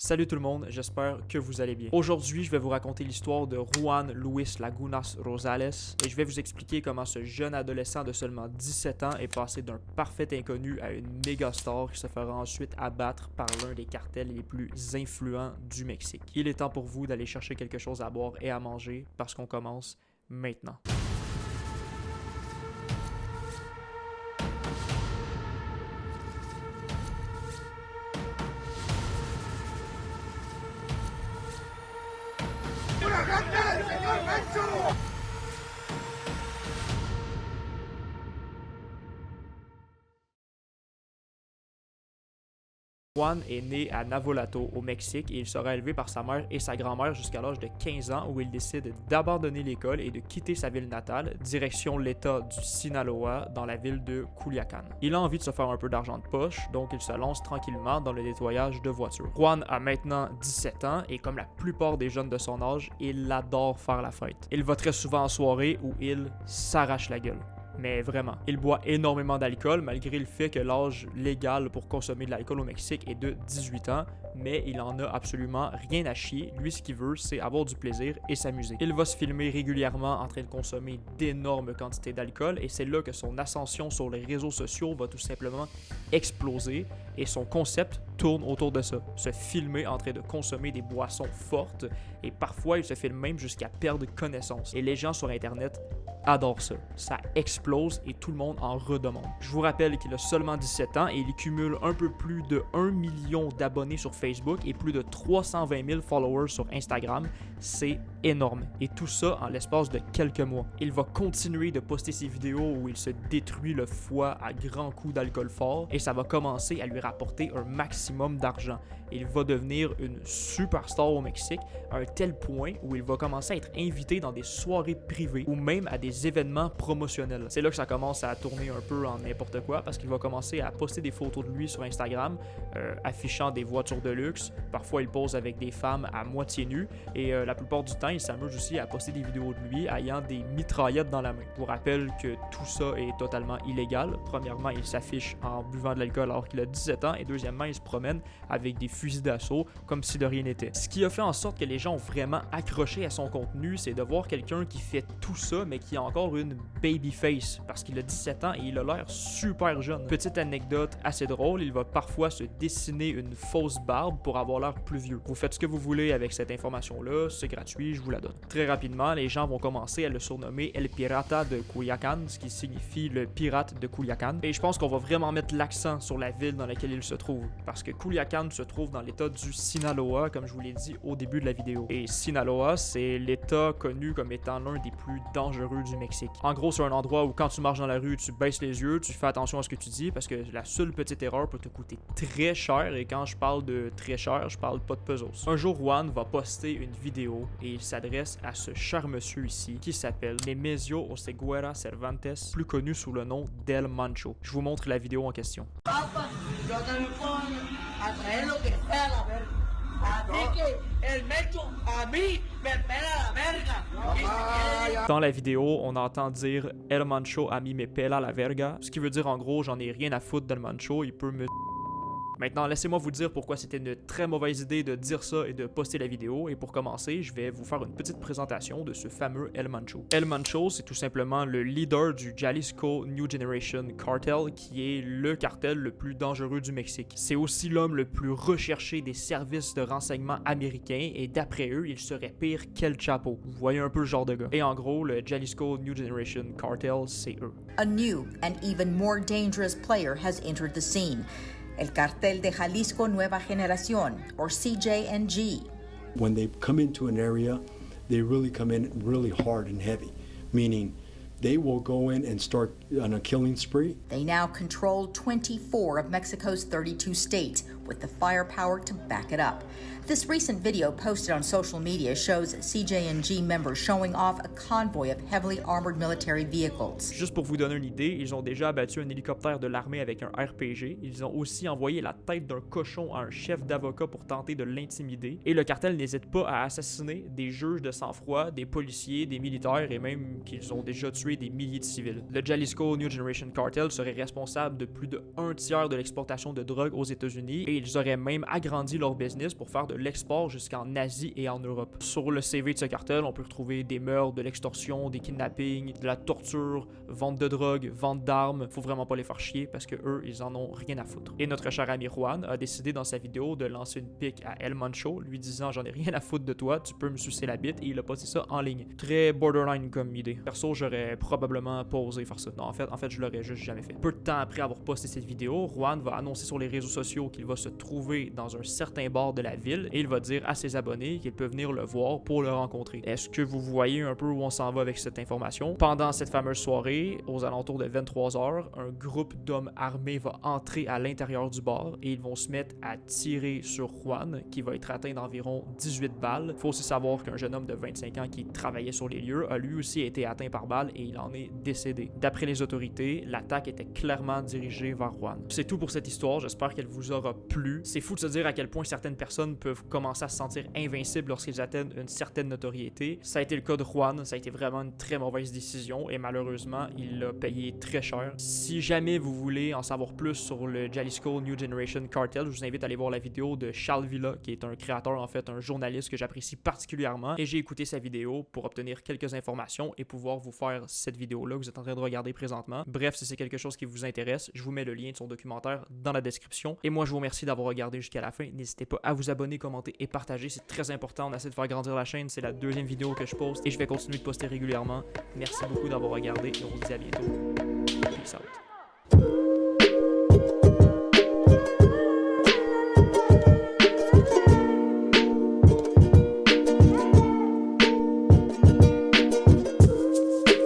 Salut tout le monde, j'espère que vous allez bien. Aujourd'hui, je vais vous raconter l'histoire de Juan Luis Lagunas Rosales et je vais vous expliquer comment ce jeune adolescent de seulement 17 ans est passé d'un parfait inconnu à une méga star qui se fera ensuite abattre par l'un des cartels les plus influents du Mexique. Il est temps pour vous d'aller chercher quelque chose à boire et à manger parce qu'on commence maintenant. Juan est né à Navolato, au Mexique, et il sera élevé par sa mère et sa grand-mère jusqu'à l'âge de 15 ans où il décide d'abandonner l'école et de quitter sa ville natale, direction l'état du Sinaloa, dans la ville de Culiacán. Il a envie de se faire un peu d'argent de poche, donc il se lance tranquillement dans le nettoyage de voitures. Juan a maintenant 17 ans et comme la plupart des jeunes de son âge, il adore faire la fête. Il va très souvent en soirée où il s'arrache la gueule. Mais vraiment, il boit énormément d'alcool malgré le fait que l'âge légal pour consommer de l'alcool au Mexique est de 18 ans, mais il en a absolument rien à chier. Lui, ce qu'il veut, c'est avoir du plaisir et s'amuser. Il va se filmer régulièrement en train de consommer d'énormes quantités d'alcool et c'est là que son ascension sur les réseaux sociaux va tout simplement exploser et son concept tourne autour de ça. Se filmer en train de consommer des boissons fortes et parfois il se filme même jusqu'à perdre connaissance. Et les gens sur Internet adorent ça. Ça explose et tout le monde en redemande. Je vous rappelle qu'il a seulement 17 ans et il cumule un peu plus de 1 million d'abonnés sur Facebook et plus de 320 000 followers sur Instagram. C'est énorme. Et tout ça en l'espace de quelques mois. Il va continuer de poster ses vidéos où il se détruit le foie à grands coups d'alcool fort et ça va commencer à lui rapporter un maximum d'argent. Il va devenir une superstar au Mexique à un tel point où il va commencer à être invité dans des soirées privées ou même à des événements promotionnels. C'est là que ça commence à tourner un peu en n'importe quoi parce qu'il va commencer à poster des photos de lui sur Instagram affichant des voitures de luxe. Parfois, il pose avec des femmes à moitié nues et la plupart du temps, il s'amuse aussi à poster des vidéos de lui ayant des mitraillettes dans la main. Je vous rappelle que tout ça est totalement illégal. Premièrement, il s'affiche en buvant de l'alcool alors qu'il a 17 ans et deuxièmement, il se promène avec des fusils d'assaut comme si de rien n'était. Ce qui a fait en sorte que les gens ont vraiment accroché à son contenu, c'est de voir quelqu'un qui fait tout ça mais qui a encore une baby face parce qu'il a 17 ans et il a l'air super jeune. Petite anecdote assez drôle, il va parfois se dessiner une fausse barbe pour avoir l'air plus vieux. Vous faites ce que vous voulez avec cette information-là, c'est gratuit, je vous la donne. Très rapidement, les gens vont commencer à le surnommer El Pirata de Culiacán, ce qui signifie le pirate de Culiacán. Et je pense qu'on va vraiment mettre l'accent sur la ville dans laquelle il se trouve, parce que Culiacán se trouve dans l'état du Sinaloa, comme je vous l'ai dit au début de la vidéo. Et Sinaloa, c'est l'état connu comme étant l'un des plus dangereux du Mexique. En gros, c'est un endroit où quand tu marches dans la rue, tu baisses les yeux, tu fais attention à ce que tu dis, parce que la seule petite erreur peut te coûter très cher, et quand je parle de très cher, je parle pas de pesos. Un jour, Juan va poster une vidéo et il s'adresse à ce cher monsieur ici qui s'appelle Nemesio Oseguera Cervantes, plus connu sous le nom d'El Mancho. Je vous montre la vidéo en question. Dans la vidéo, on entend dire El Mancho a mí me pela la verga, ce qui veut dire en gros j'en ai rien à foutre d'El Mancho, il peut me... Maintenant, laissez-moi vous dire pourquoi c'était une très mauvaise idée de dire ça et de poster la vidéo. Et pour commencer, je vais vous faire une petite présentation de ce fameux El Mancho. El Mancho, c'est tout simplement le leader du Jalisco New Generation Cartel, qui est le cartel le plus dangereux du Mexique. C'est aussi l'homme le plus recherché des services de renseignement américains et d'après eux, il serait pire qu'El Chapo. Vous voyez un peu le genre de gars. Et en gros, le Jalisco New Generation Cartel, c'est eux. A new and even more dangerous player has entered the scene. El Cartel de Jalisco Nueva Generación, or CJNG. When they come into an area, they really come in really hard and heavy, meaning they will go in and start on a killing spree. They now control 24 of Mexico's 32 states, with the firepower to back it up. This recent video posted on social media shows CJNG members showing off a convoy of heavily armored military vehicles. Juste pour vous donner une idée, ils ont déjà abattu un hélicoptère de l'armée avec un RPG. Ils ont aussi envoyé la tête d'un cochon à un chef d'avocat pour tenter de l'intimider. Et le cartel n'hésite pas à assassiner des juges de sang-froid, des policiers, des militaires et même qu'ils ont déjà tué des milliers de civils. Le Jalisco New Generation Cartel serait responsable de plus de 1/3 de l'exportation de drogue aux États-Unis et ils auraient même agrandi leur business pour faire de l'export jusqu'en Asie et en Europe. Sur le CV de ce cartel, on peut retrouver des meurtres, de l'extorsion, des kidnappings, de la torture, vente de drogue, vente d'armes. Faut vraiment pas les faire chier parce que eux, ils en ont rien à foutre. Et notre cher ami Juan a décidé dans sa vidéo de lancer une pique à El Mancho, lui disant j'en ai rien à foutre de toi, tu peux me sucer la bite, et il a posté ça en ligne. Très borderline comme idée. Perso, j'aurais probablement pas osé faire ça. Non, en fait, je l'aurais juste jamais fait. Peu de temps après avoir posté cette vidéo, Juan va annoncer sur les réseaux sociaux qu'il va se trouver dans un certain bar de la ville et il va dire à ses abonnés qu'ils peuvent venir le voir pour le rencontrer. Est-ce que vous voyez un peu où on s'en va avec cette information? Pendant cette fameuse soirée, aux alentours de 23h, un groupe d'hommes armés va entrer à l'intérieur du bar et ils vont se mettre à tirer sur Juan, qui va être atteint d'environ 18 balles. Il faut aussi savoir qu'un jeune homme de 25 ans qui travaillait sur les lieux a lui aussi été atteint par balle et il en est décédé. D'après les autorités, l'attaque était clairement dirigée vers Juan. C'est tout pour cette histoire, j'espère qu'elle vous aura plu. C'est fou de se dire à quel point certaines personnes peuvent commencer à se sentir invincibles lorsqu'ils atteignent une certaine notoriété. Ça a été le cas de Juan, ça a été vraiment une très mauvaise décision et malheureusement, il l'a payé très cher. Si jamais vous voulez en savoir plus sur le Jalisco New Generation Cartel, je vous invite à aller voir la vidéo de Charles Villa, qui est un créateur, en fait, un journaliste que j'apprécie particulièrement. Et j'ai écouté sa vidéo pour obtenir quelques informations et pouvoir vous faire cette vidéo-là que vous êtes en train de regarder présentement. Bref, si c'est quelque chose qui vous intéresse, je vous mets le lien de son documentaire dans la description. Et moi, je vous remercie d'avoir regardé jusqu'à la fin. N'hésitez pas à vous abonner, commenter et partager. C'est très important. On essaie de faire grandir la chaîne. C'est la deuxième vidéo que je poste et je vais continuer de poster régulièrement. Merci beaucoup d'avoir regardé et on se dit à bientôt. Peace out.